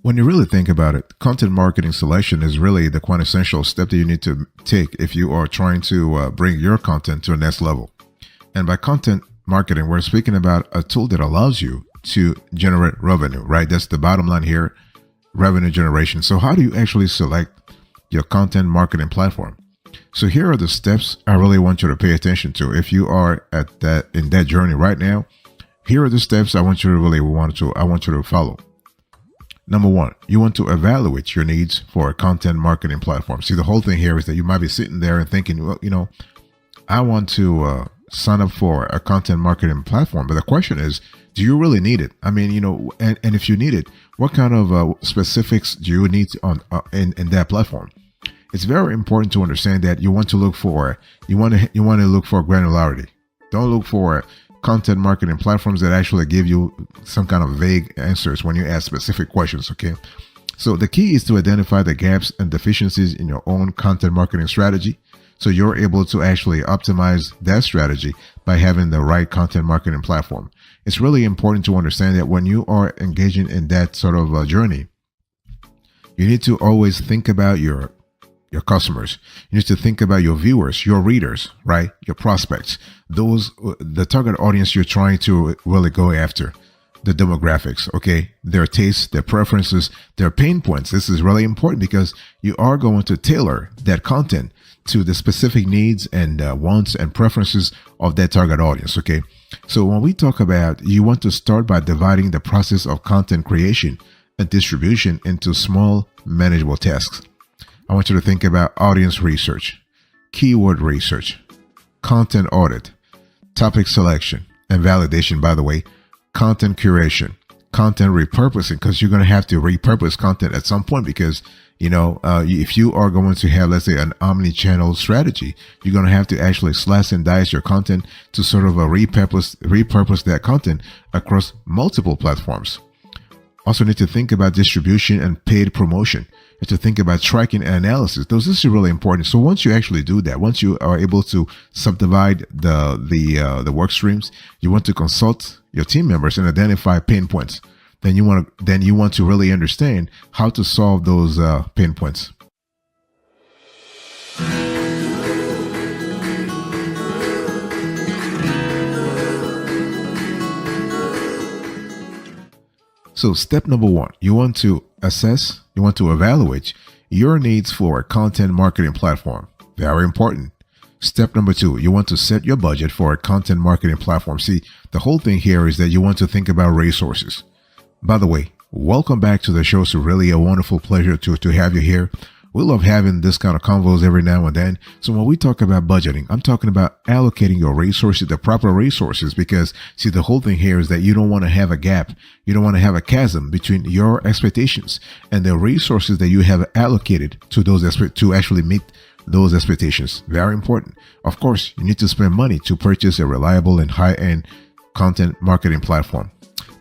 When you really think about it, content marketing selection is really the quintessential step that you need to take if you are trying to bring your content to a next level. And by content marketing, we're speaking about a tool that allows you to generate revenue, right? That's the bottom line here, revenue generation. So how do you actually select your content marketing platform? So here are the steps I really want you to pay attention to. If you are at that in that journey right now, here are the steps I want you to follow. Number one, you want to evaluate your needs for a content marketing platform. See, the whole thing here is that you might be sitting there and thinking, well, I want to sign up for a content marketing platform. But the question is, do you really need it? I mean, and if you need it, what kind of specifics do you need in that platform? It's very important to understand that you want to look for granularity. Don't look for content marketing platforms that actually give you some kind of vague answers when you ask specific questions. Okay. So the key is to identify the gaps and deficiencies in your own content marketing strategy. So you're able to actually optimize that strategy by having the right content marketing platform. It's really important to understand that when you are engaging in that sort of journey, you need to always think about your customers. You need to think about your viewers, your readers, right? Your prospects, the target audience you're trying to really go after, the demographics, okay? Their tastes, their preferences, their pain points. This is really important because you are going to tailor that content to the specific needs and wants and preferences of that target audience, okay? So when we talk about, you want to start by dividing the process of content creation and distribution into small, manageable tasks. I want you to think about audience research, keyword research, content audit, topic selection and validation, by the way, content curation, content repurposing, because you're going to have to repurpose content at some point because, if you are going to have, let's say, an omni-channel strategy, you're going to have to actually slice and dice your content to sort of repurpose that content across multiple platforms. Also need to think about distribution and paid promotion. And to think about tracking and analysis. This is really important. So once you actually do that, once you are able to subdivide the work streams, you want to consult your team members and identify pain points. Then you want to really understand how to solve those pain points. So step number one, you want to evaluate your needs for a content marketing platform. Very important. Step number two, you want to set your budget for a content marketing platform. See, the whole thing here is that you want to think about resources. By the way, welcome back to the show. It's really a wonderful pleasure to have you here. We love having this kind of convos every now and then. So when we talk about budgeting, I'm talking about allocating your resources, the proper resources, because see, the whole thing here is that you don't want to have a gap. You don't want to have a chasm between your expectations and the resources that you have allocated to to actually meet those expectations. Very important. Of course, you need to spend money to purchase a reliable and high-end content marketing platform.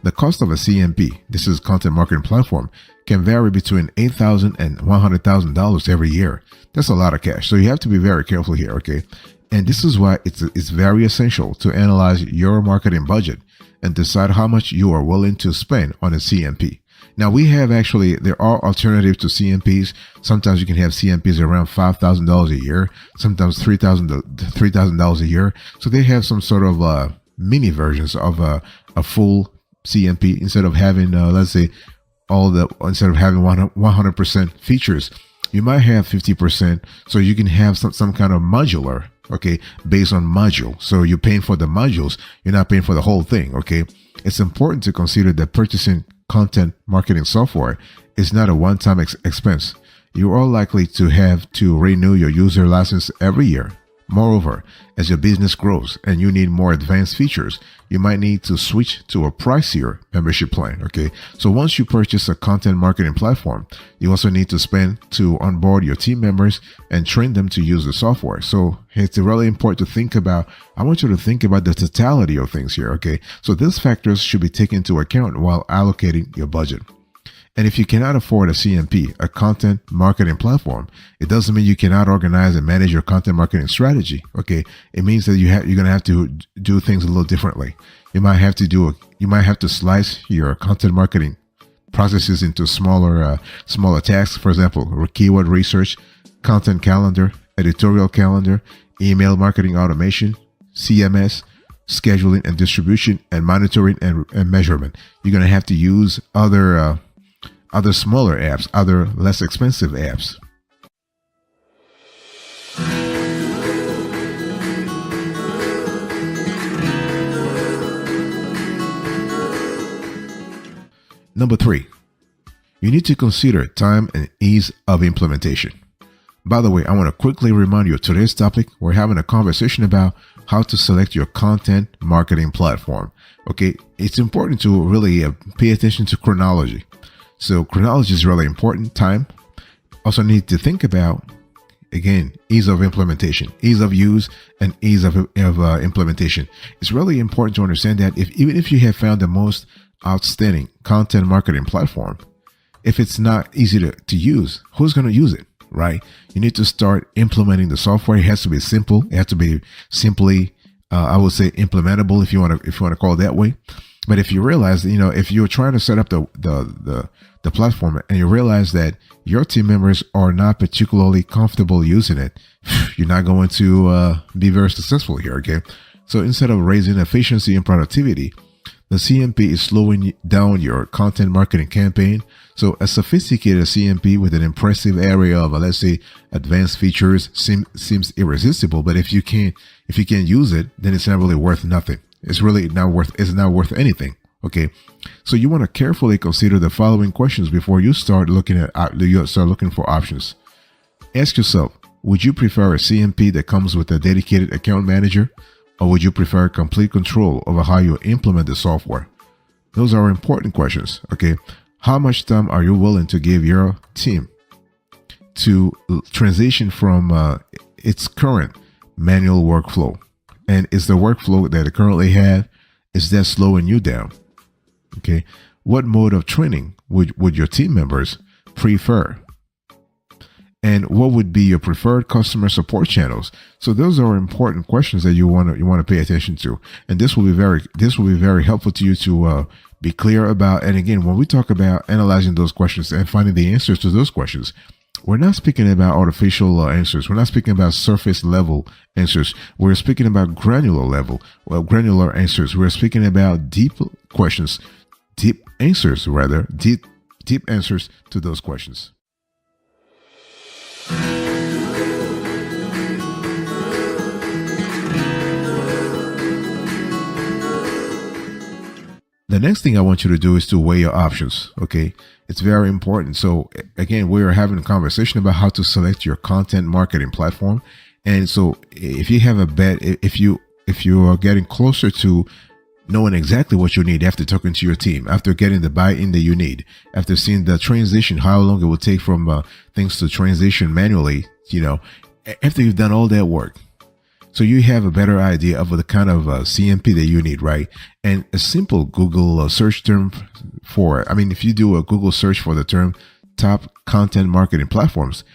The cost of a CMP, this is content marketing platform, can vary between $8,000 and $100,000 every year. That's a lot of cash. So you have to be very careful here, okay? And this is why it's very essential to analyze your marketing budget and decide how much you are willing to spend on a CMP. Now there are alternatives to CMPs. Sometimes you can have CMPs around $5,000 a year, sometimes $3,000 a year. So they have some sort of mini versions of a full CMP instead of having, instead of having 100% features, you might have 50%. So you can have some kind of modular, okay, based on module. So you're paying for the modules. You're not paying for the whole thing. Okay. It's important to consider that purchasing content marketing software is not a one-time expense. You are likely to have to renew your user license every year. Moreover, as your business grows and you need more advanced features, you might need to switch to a pricier membership plan. Okay. So once you purchase a content marketing platform, you also need to spend to onboard your team members and train them to use the software. So it's really important to think about, I want you to think about the totality of things here. Okay. So these factors should be taken into account while allocating your budget. And if you cannot afford a CMP, a content marketing platform, it doesn't mean you cannot organize and manage your content marketing strategy. Okay. It means that you're going to have to do things a little differently. You might have to slice your content marketing processes into smaller tasks. For example, keyword research, content calendar, editorial calendar, email marketing automation, CMS, scheduling and distribution, and monitoring and measurement. You're going to have to use other smaller apps, other less expensive apps. Number 3, you need to consider time and ease of implementation. By the way, I want to quickly remind you of today's topic. We're having a conversation about how to select your content marketing platform. Okay, it's important to really pay attention to chronology. So chronology is really important. Time. Also need to think about, again, ease of implementation, ease of use, and ease of implementation. It's really important to understand that even if you have found the most outstanding content marketing platform, if it's not easy to use, who's going to use it, right? You need to start implementing the software. It has to be simple. It has to be simply, I would say, implementable, if you want to call it that way. But if you realize, if you're trying to set up the platform and you realize that your team members are not particularly comfortable using it, you're not going to be very successful here. Okay, so instead of raising efficiency and productivity, the CMP is slowing down your content marketing campaign. So a sophisticated CMP with an impressive area of, let's say, advanced features seems irresistible. But if you can't use it, then it's not really worth nothing. It's not worth anything. Okay. So you want to carefully consider the following questions before you start looking for options. Ask yourself, would you prefer a CMP that comes with a dedicated account manager? Or would you prefer complete control over how you implement the software? Those are important questions. Okay. How much time are you willing to give your team to transition from its current manual workflow? And is the workflow that it currently have, is that slowing you down? Okay. What mode of training would your team members prefer? And what would be your preferred customer support channels? So those are important questions that you want to pay attention to, and this will be very helpful to you to be clear about. And again, when we talk about analyzing those questions and finding the answers to those questions, we're not speaking about artificial answers. We're not speaking about surface level answers. We're speaking about granular answers. We're speaking about deep answers to those questions. The next thing I want you to do is to weigh your options. Okay. It's very important. So again, we are having a conversation about how to select your content marketing platform. And so if you have a bet, if you are getting closer to knowing exactly what you need after talking to your team, after getting the buy-in that you need, after seeing the transition, how long it will take from things to transition manually, after you've done all that work. So you have a better idea of the kind of CMP that you need, right? And a simple Google search term if you do a Google search for the term top content marketing platforms,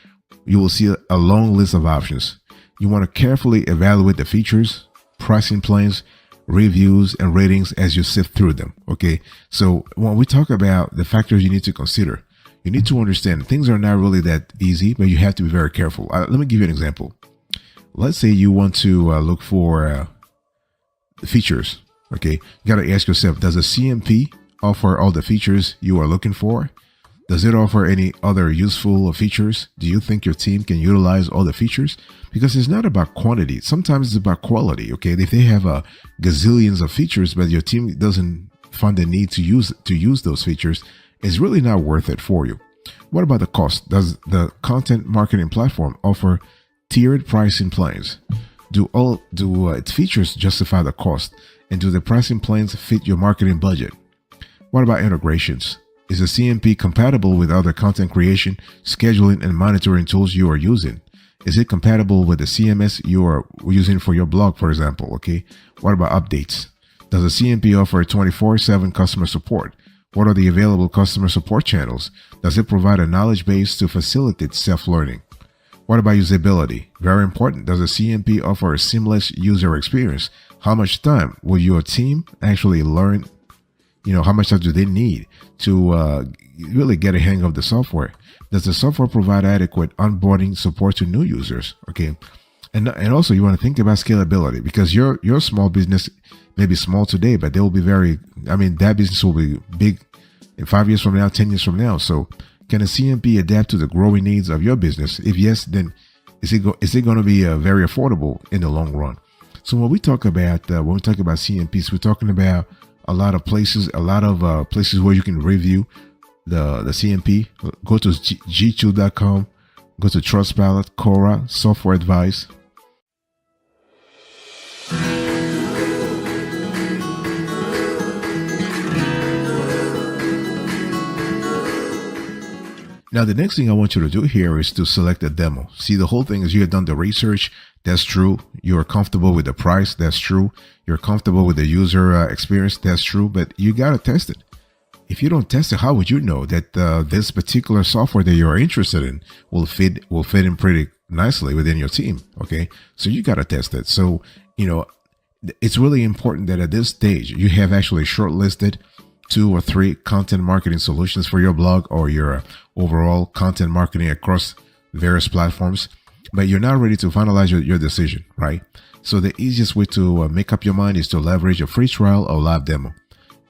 you will see a long list of options. You want to carefully evaluate the features, pricing plans, reviews, and ratings as you sift through them. Okay. So when we talk about the factors you need to consider, you need to understand things are not really that easy, but you have to be very careful. Let me give you an example. Let's say you want to look for features. Okay. You got to ask yourself, does a CMP offer all the features you are looking for? Does it offer any other useful features? Do you think your team can utilize all the features? Because it's not about quantity. Sometimes it's about quality. Okay. If they have gazillions of features, but your team doesn't find the need to use those features, it's really not worth it for you. What about the cost? Does the content marketing platform offer tiered pricing plans? Do its features justify the cost? And do the pricing plans fit your marketing budget? What about integrations? Is the CMP compatible with other content creation, scheduling, and monitoring tools you are using? Is it compatible with the CMS you are using for your blog, for example? Okay. What about updates? Does the CMP offer 24/7 customer support? What are the available customer support channels? Does it provide a knowledge base to facilitate self-learning? What about usability? Very important. Does the CMP offer a seamless user experience? How much time will your team actually learn how much time do they need to really get a hang of the software? Does the software provide adequate onboarding support to new users? Okay. And also you want to think about scalability, because your small business may be small today, but they will be that business will be big in 5 years from now, 10 years from now. So can a CMP adapt to the growing needs of your business? If yes, then is it going to be very affordable in the long run? So when we talk about CMPs, we're talking about a lot of places where you can review the CMP. Go to g2.com, go to Trustpilot, Quora, Software Advice. Now, the next thing I want you to do here is to select a demo. See, the whole thing is you have done the research. That's true. You're comfortable with the price. That's true. You're comfortable with the user experience. That's true. But you got to test it. If you don't test it, how would you know that this particular software that you're interested in will fit in pretty nicely within your team? Okay. So you got to test it. So, it's really important that at this stage, you have actually shortlisted 2 or 3 content marketing solutions for your blog or your overall content marketing across various platforms, but you're not ready to finalize your decision, right? So the easiest way to make up your mind is to leverage a free trial or live demo.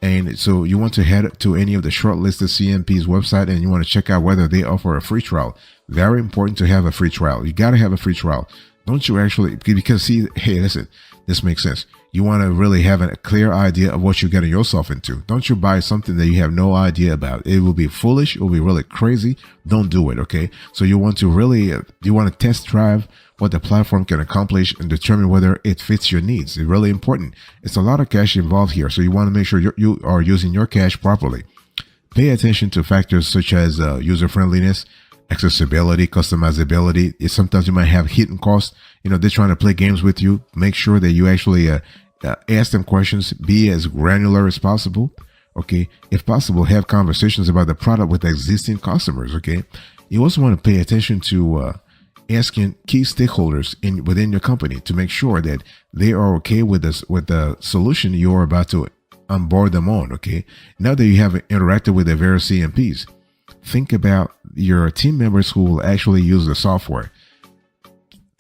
And so you want to head to any of the shortlisted CMP's website and you want to check out whether they offer a free trial. Very important to have a free trial. You got to have a free trial. Don't you actually, because see, hey, listen, this makes sense. You want to really have a clear idea of what you're getting yourself into. Don't you buy something that you have no idea about. It will be foolish. It will be really crazy. Don't do it. Okay. So you want to test drive what the platform can accomplish and determine whether it fits your needs. It's really important. It's a lot of cash involved here. So you want to make sure you are using your cash properly. Pay attention to factors such as user friendliness, accessibility, customizability. Sometimes you might have hidden costs. They're trying to play games with you. Make sure that you actually ask them questions. Be as granular as possible. Okay. If possible, have conversations about the product with existing customers. Okay. You also want to pay attention to asking key stakeholders within your company to make sure that they are okay with the solution you're about to onboard them on. Okay. Now that you have interacted with the various CMPs, think about your team members who will actually use the software.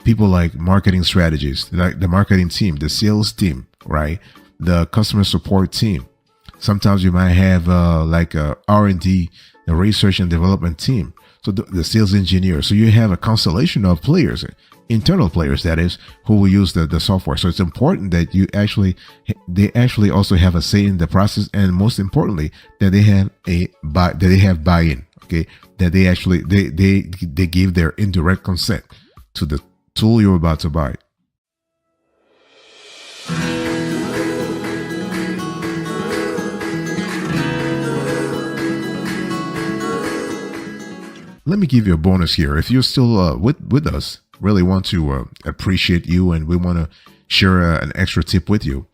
People like marketing strategists, like the marketing team, the sales team, right? The customer support team. Sometimes you might have a R&D, the research and development team. So the sales engineer. So you have a constellation of players, internal players, that is, who will use the software. So it's important that they actually also have a say in the process, and most importantly, that they have buy-in. Okay, that they actually they give their indirect consent to the tool you're about to buy. Let me give you a bonus here. If you're still with us, really want to appreciate you, and we want to share an extra tip with you.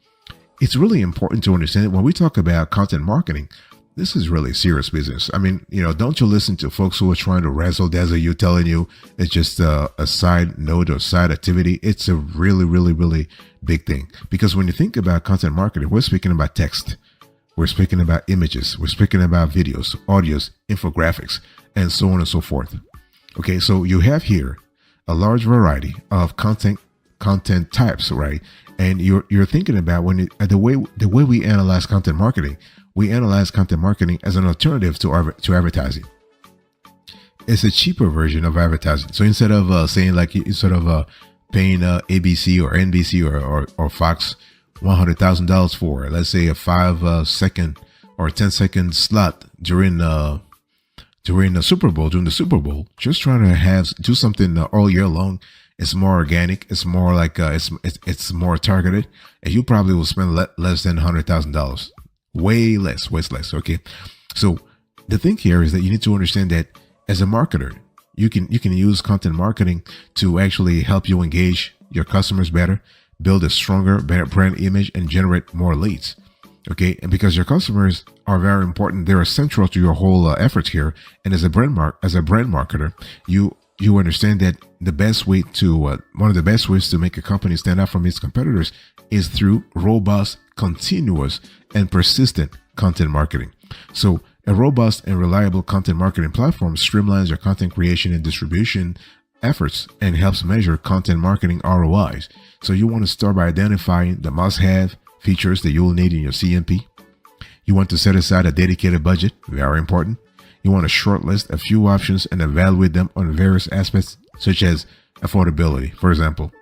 It's really important to understand that when we talk about content marketing, this is really serious business. I mean, don't you listen to folks who are trying to razzle dazzle you, telling you it's just a side note or side activity. It's a really, really, really big thing. Because when you think about content marketing, we're speaking about text. We're speaking about images. We're speaking about videos, audios, infographics, and so on and so forth. Okay, so you have here a large variety of content types, right? And you're thinking about the way we analyze content marketing. We analyze content marketing as an alternative to advertising. It's a cheaper version of advertising. So instead of paying ABC or NBC or Fox $100,000 for, let's say, a 5-second or 10-second slot during the Super Bowl, just trying to do something all year long. It's more organic. It's more like it's more targeted, and you probably will spend less than $100,000. Way less. Okay. So the thing here is that you need to understand that as a marketer, you can use content marketing to actually help you engage your customers better, build a stronger, better brand image, and generate more leads. Okay. And because your customers are very important, they're central to your whole efforts here. And as a brand marketer, you understand that one of the best ways to make a company stand out from its competitors is through robust continuous and persistent content marketing. So a robust and reliable content marketing platform streamlines your content creation and distribution efforts and helps measure content marketing ROIs. So you want to start by identifying the must-have features that you will need in your CMP. You want to set aside a dedicated budget, very important. You want to shortlist a few options and evaluate them on various aspects such as affordability, for example,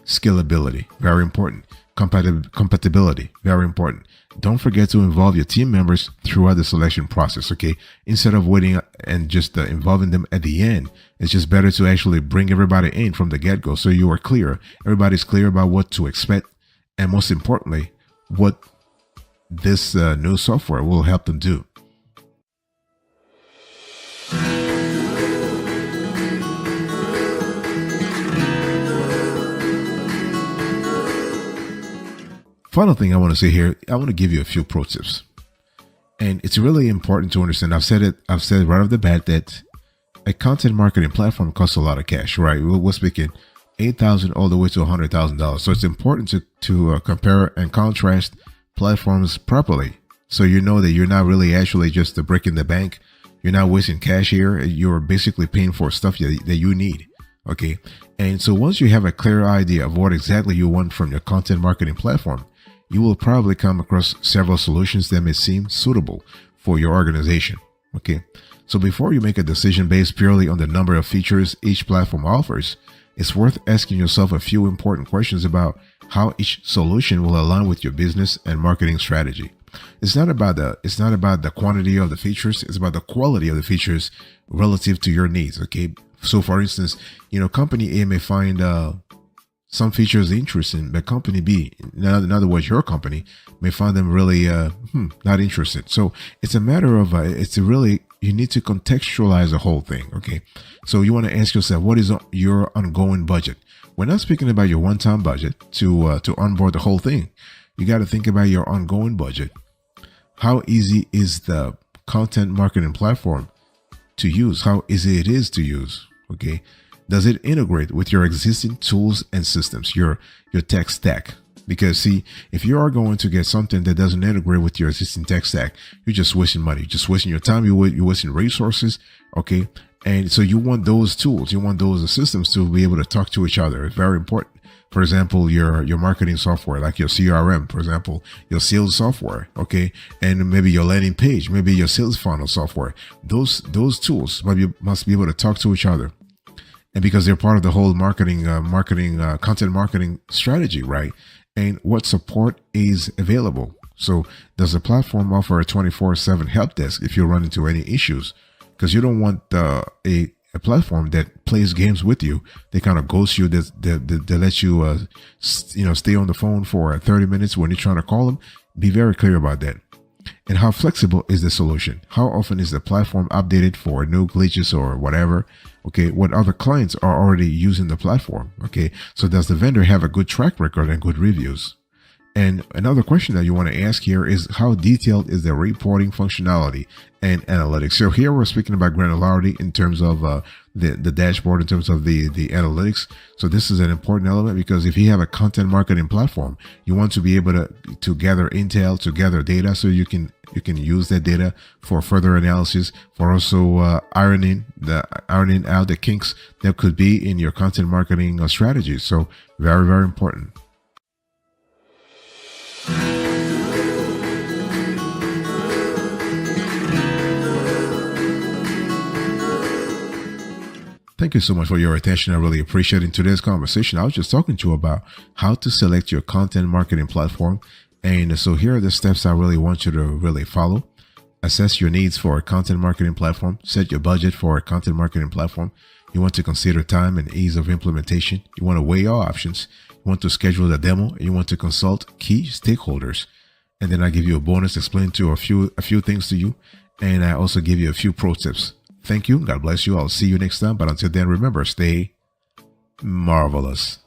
scalability, very important, compatibility, very important. Don't forget to involve your team members throughout the selection process, okay? Instead of waiting and just involving them at the end, it's just better to actually bring everybody in from the get-go so you are clear. Everybody's clear about what to expect, and most importantly, what this new software will help them do. Final thing I want to say here, I want to give you a few pro tips. And it's really important to understand. I've said it right off the bat that a content marketing platform costs a lot of cash, right? We're speaking $8,000 all the way to $100,000. So it's important to compare and contrast platforms properly. So you know that you're not really actually just breaking the bank. You're not wasting cash here. You're basically paying for stuff that you need. Okay. And so once you have a clear idea of what exactly you want from your content marketing platform, you will probably come across several solutions that may seem suitable for your organization. Okay. So before you make a decision based purely on the number of features each platform offers, it's worth asking yourself a few important questions about how each solution will align with your business and marketing strategy. It's not about the quantity of the features, it's about the quality of the features relative to your needs. Okay. So for instance, company A may find some features interesting, but company B, in other words, your company, may find them really not interested. So it's a matter of you need to contextualize the whole thing. Okay. So you want to ask yourself, what is your ongoing budget? We're not speaking about your one-time budget to onboard the whole thing. You got to think about your ongoing budget. How easy is the content marketing platform to use? How easy it is to use? Okay. Does it integrate with your existing tools and systems, your tech stack? Because see, if you are going to get something that doesn't integrate with your existing tech stack, you're just wasting money, you're just wasting your time, you're wasting resources. Okay. And so you want those tools, you want those systems to be able to talk to each other. It's very important. For example, your marketing software, like your CRM, for example, your sales software, okay, and maybe your landing page, maybe your sales funnel software. Those tools must be able to talk to each other. And because they're part of the whole content marketing strategy, right? And what support is available? So does the platform offer a 24/7 help desk if you run into any issues? Because you don't want a platform that plays games with you. They kind of ghost you. They let you, stay on the phone for 30 minutes when you're trying to call them. Be very clear about that. And how flexible is the solution? How often is the platform updated for new glitches or whatever? Okay, what other clients are already using the platform? Okay, so does the vendor have a good track record and good reviews? And another question that you want to ask here is how detailed is the reporting functionality and analytics? So here we're speaking about granularity in terms of the dashboard, in terms of the analytics. So this is an important element because if you have a content marketing platform, you want to be able to gather intel, to gather data, so you can use that data for further analysis, for also ironing out the kinks that could be in your content marketing strategy. So very, very important. Thank you so much for your attention. I really appreciate it. In today's conversation, I was just talking to you about how to select your content marketing platform. And so here are the steps I really want you to really follow. Assess your needs for a content marketing platform. Set your budget for a content marketing platform. You want to consider time and ease of implementation. You want to weigh your options. You want to schedule the demo. And you want to consult key stakeholders. And then I give you a bonus, explain to a few things to you. And I also give you a few pro tips. Thank you. God bless you. I'll see you next time. But until then, remember, stay marvelous.